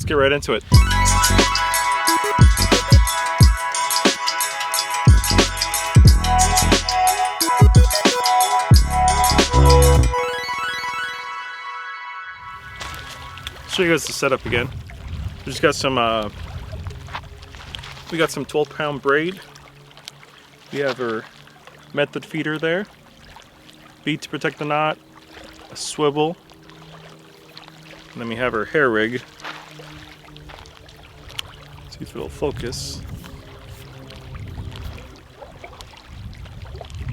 let's get right into it. Show you guys the setup again. We just got some 12-pound braid. We have our method feeder there, bead to protect the knot, a swivel, and then we have our hair rig. See if it'll focus.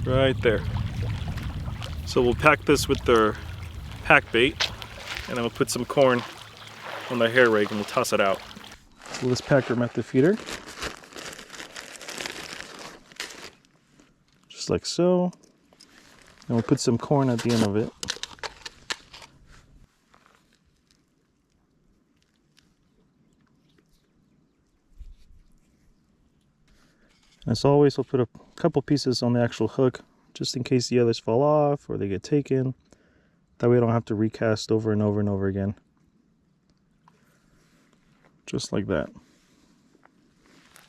Right there. So we'll pack this with the pack bait, and then we'll put some corn on the hair rig and we'll toss it out. So let's pack our method feeder. Just like so. And we'll put some corn at the end of it. As always, we'll put a couple pieces on the actual hook just in case the others fall off or they get taken. That way we don't have to recast over and over and over again. Just like that.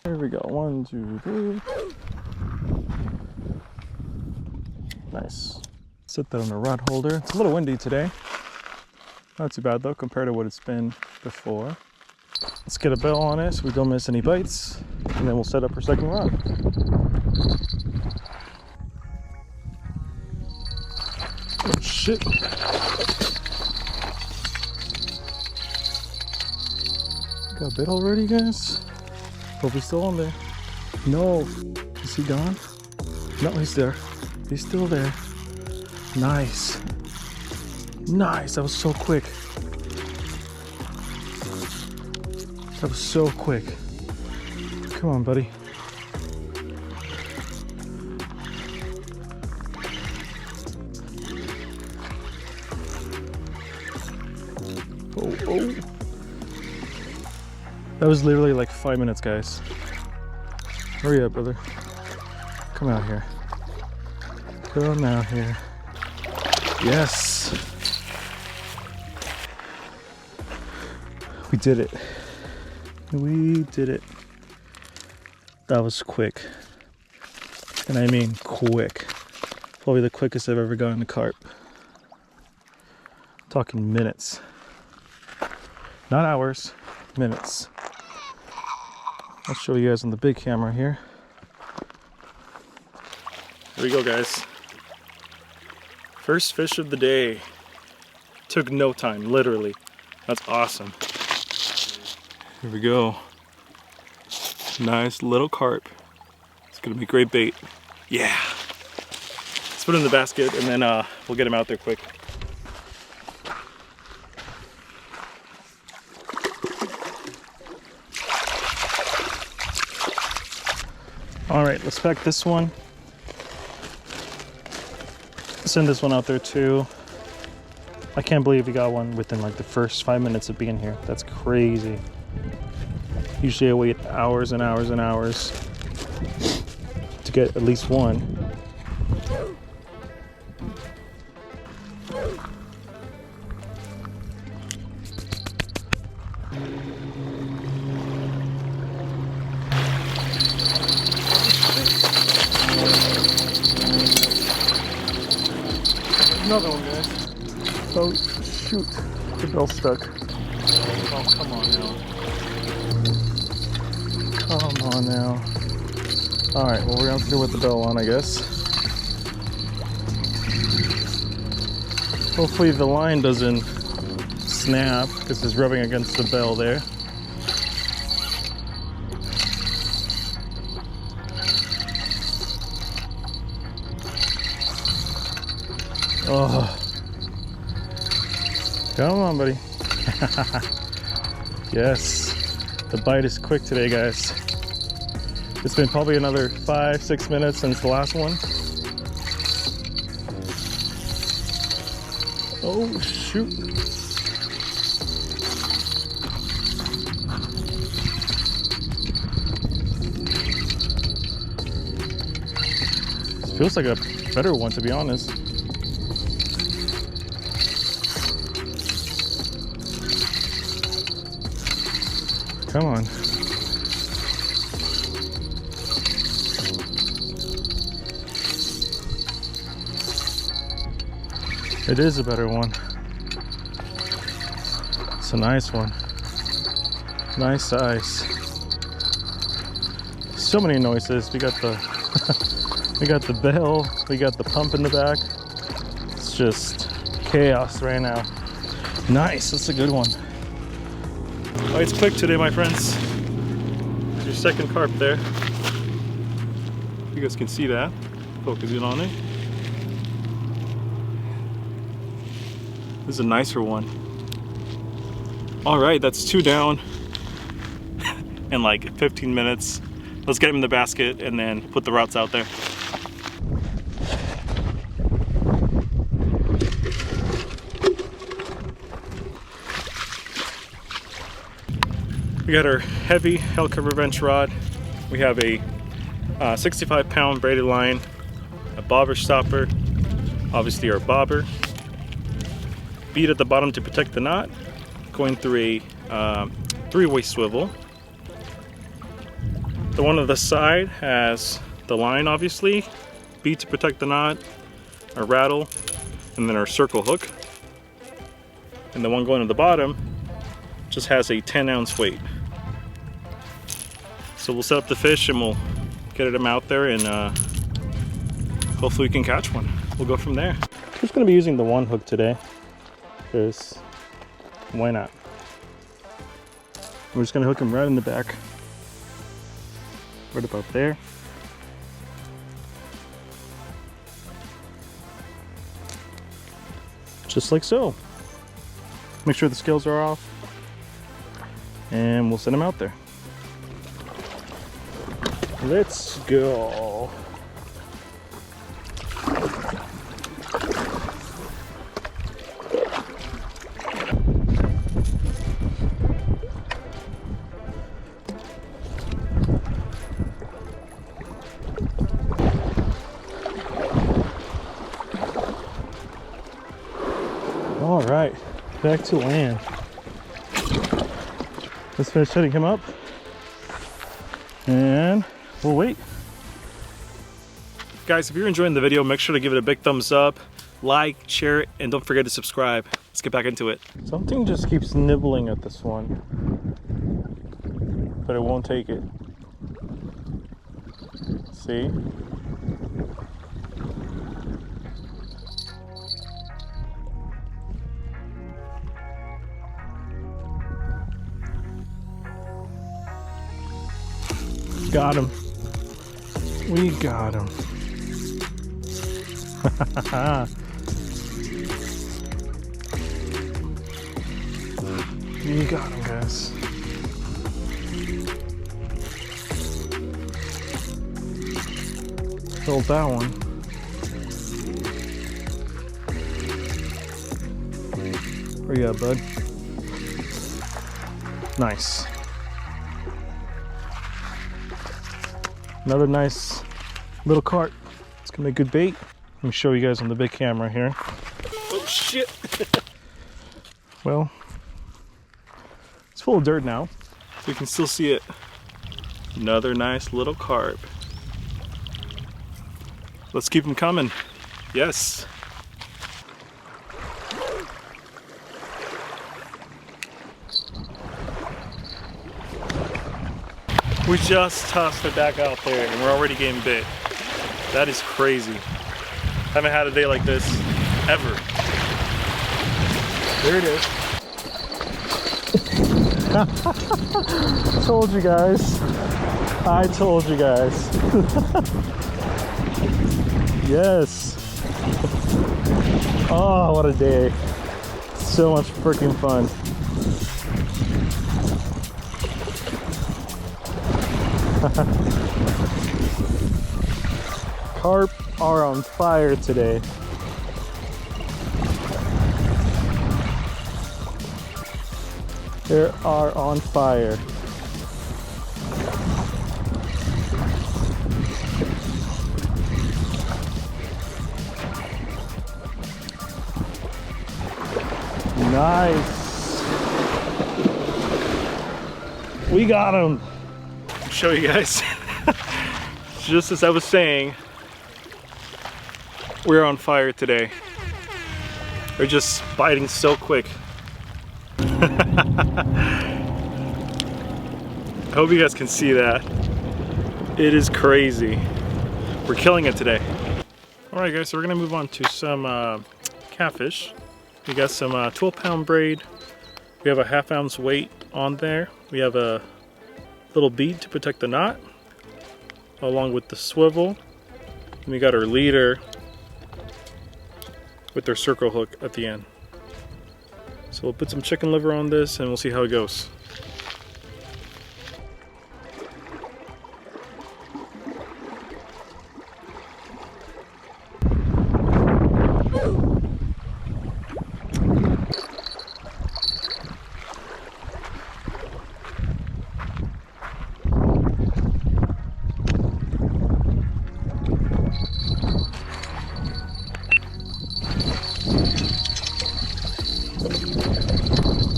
There we go. 1, 2, 3. Nice. Set that on the rod holder. It's a little windy today. Not too bad though compared to what it's been before. Let's get a bell on it so we don't miss any bites. And then we'll set up our second rod. Oh shit. Got a bit already, guys? Hope he's still on there. No. Is he gone? No, he's there. He's still there. Nice. Nice. That was so quick. That was so quick. Come on, buddy. Oh. That was literally like 5 minutes, guys. Hurry up, brother. Come out here. Come out here. Yes. We did it. We did it. That was quick. And I mean quick. Probably the quickest I've ever gotten a carp. Talking minutes. Not hours, minutes. I'll show you guys on the big camera here. Here we go, guys. First fish of the day. Took no time, literally. That's awesome. Here we go. Nice little carp. It's gonna be great bait. Yeah. Let's put it in the basket and then we'll get him out there quick. All right, let's pack this one. Send this one out there too. I can't believe we got one within like the first 5 minutes of being here. That's crazy. Usually I wait hours and hours and hours to get at least one. Another one, guys. Oh, shoot. The bell's stuck. Oh, come on now. Come on now. Alright, well, we're gonna have to do with the bell on, I guess. Hopefully the line doesn't snap because it's rubbing against the bell there. Oh, come on, buddy. Yes, the bite is quick today, guys. It's been probably another 5-6 minutes since the last one. Oh, shoot. This feels like a better one, to be honest. Come on. It is a better one. It's a nice one. Nice size. So many noises. We got the we got the bell, we got the pump in the back. It's just chaos right now. Nice, that's a good one. Oh, it's quick today, my friends. There's your second carp there. You guys can see that. Focus in on it. This is a nicer one. All right, that's 2 down in like 15 minutes. Let's get them in the basket and then put the routes out there. We got our heavy Hellcat Revenge rod. We have a 65-pound braided line, a bobber stopper, obviously our bobber, bead at the bottom to protect the knot, going through a 3-way swivel. The one on the side has the line, obviously, bead to protect the knot, a rattle, and then our circle hook. And the one going to the bottom just has a 10-ounce weight. So we'll set up the fish and we'll get them out there, and hopefully we can catch one. We'll go from there. I'm just going to be using the one hook today, because why not? We're just going to hook him right in the back. Right about there. Just like so. Make sure the scales are off, and we'll send them out there. Let's go. All right, back to land. Let's finish setting him up, and we'll wait. Guys, if you're enjoying the video, make sure to give it a big thumbs up, like, share it, and don't forget to subscribe. Let's get back into it. Something just keeps nibbling at this one, but it won't take it. See? Got him. We got him. We got him, guys. Filled that one. Where you at, bud? Nice. Another nice little carp. It's gonna be a good bait. Let me show you guys on the big camera here. Oh shit! Well, it's full of dirt now. We can still see it. Another nice little carp. Let's keep them coming. Yes. We just tossed it back out there and we're already getting bit. That is crazy. Haven't had a day like this ever. There it is. Told you guys. I told you guys. Yes. Oh, what a day. So much freaking fun. Carp are on fire today. They are on fire. Nice. We got him. I'll show you guys. Just as I was saying, we're on fire today. They're just biting so quick. I hope you guys can see that. It is crazy. We're killing it today. Alright guys, so we're gonna move on to some catfish. We got some 12-pound braid. We have a 1/2 ounce weight on there. We have a little bead to protect the knot, along with the swivel. And we got our leader with their circle hook at the end. So we'll put some chicken liver on this and we'll see how it goes.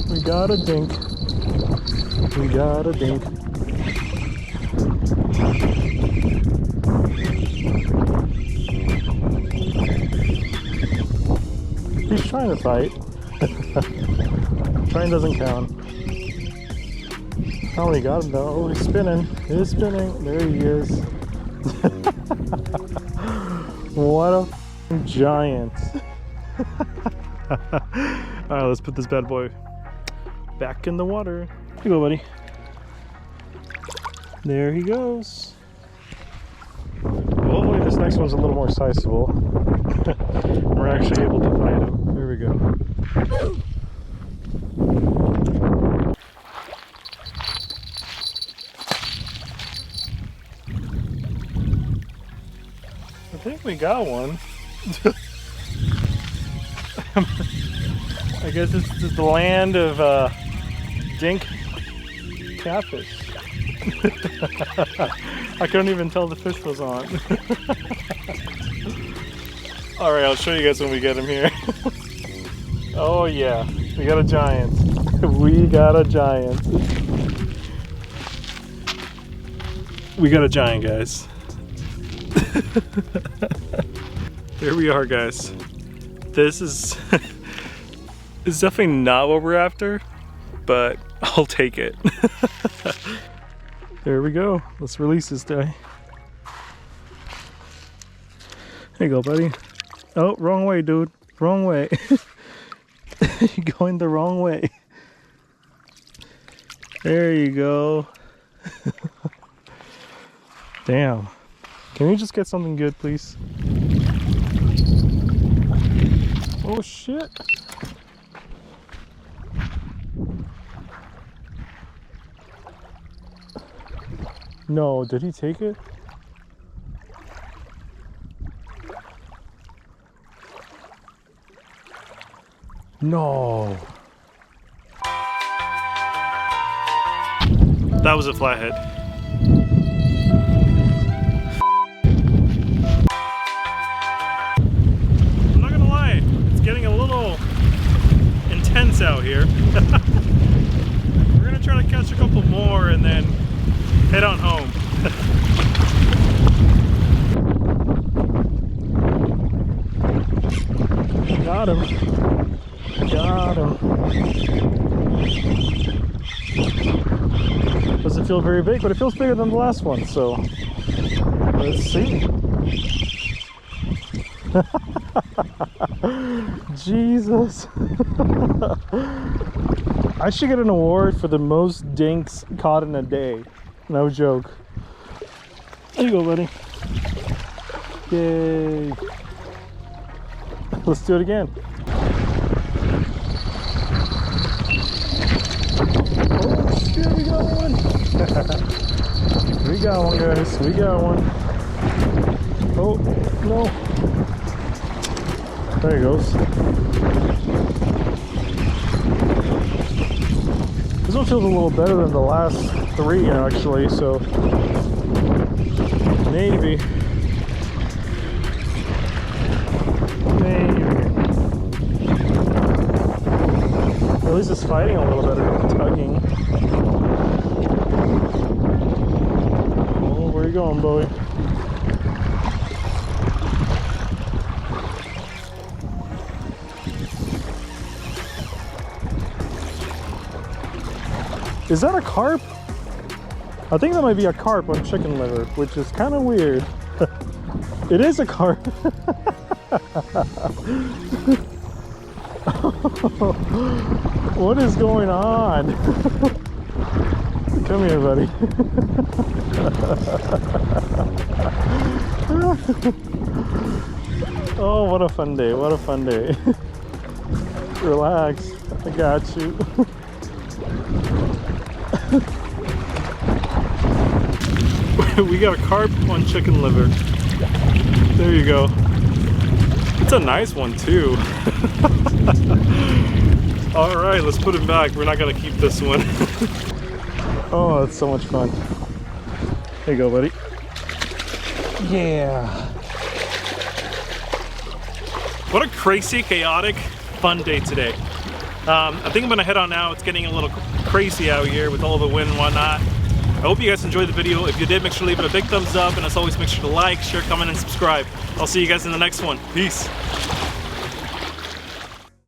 We got a dink. We got a dink. He's trying to fight. Trying doesn't count. Oh, we got him though. Oh, he's spinning. He's spinning. There he is. What a giant. Alright, let's put this bad boy back in the water. Here you go, buddy. There he goes. Hopefully this next one's a little more sizable. We're actually able to find him. There we go. I think we got one. I guess this is the land of dink catfish. I couldn't even tell the fish was on. Alright, I'll show you guys when we get him here. Oh yeah, we got a giant. We got a giant. We got a giant, guys. Here we are, guys. This is it's definitely not what we're after, but I'll take it. There we go. Let's release this guy. There you go, buddy. Oh, wrong way, dude. Wrong way. You're going the wrong way. There you go. Damn. Can we just get something good, please? Oh, shit. No, did he take it? No. That was a flathead. I'm not gonna lie, it's getting a little intense out here. We're gonna try to catch a couple more and then head on home. Got him. Got him. Doesn't feel very big, but it feels bigger than the last one, so let's see. Jesus. I should get an award for the most dinks caught in a day. No joke. There you go, buddy. Yay. Let's do it again. Oh shit, we got one. We got one, guys. We got one. Oh, no. There he goes. This one feels a little better than the last three, actually, so maybe. At least it's fighting a little better than tugging. going, Bowie? Is that a carp? I think that might be a carp on chicken liver, which is kind of weird. It is a carp. What is going on? Come here, buddy. Oh, what a fun day. What a fun day. Relax. I got you. We got a carp on chicken liver. There you go. It's a nice one too. All right, let's put him back. We're not gonna keep this one. Oh, that's so much fun. Here you go, buddy. Yeah. What a crazy, chaotic, fun day today. I think I'm gonna head on now. It's getting a little crazy out here with all the wind and whatnot. I hope you guys enjoyed the video. If you did, make sure to leave it a big thumbs up, and as always, make sure to like, share, comment, and subscribe. I'll see you guys in the next one. Peace.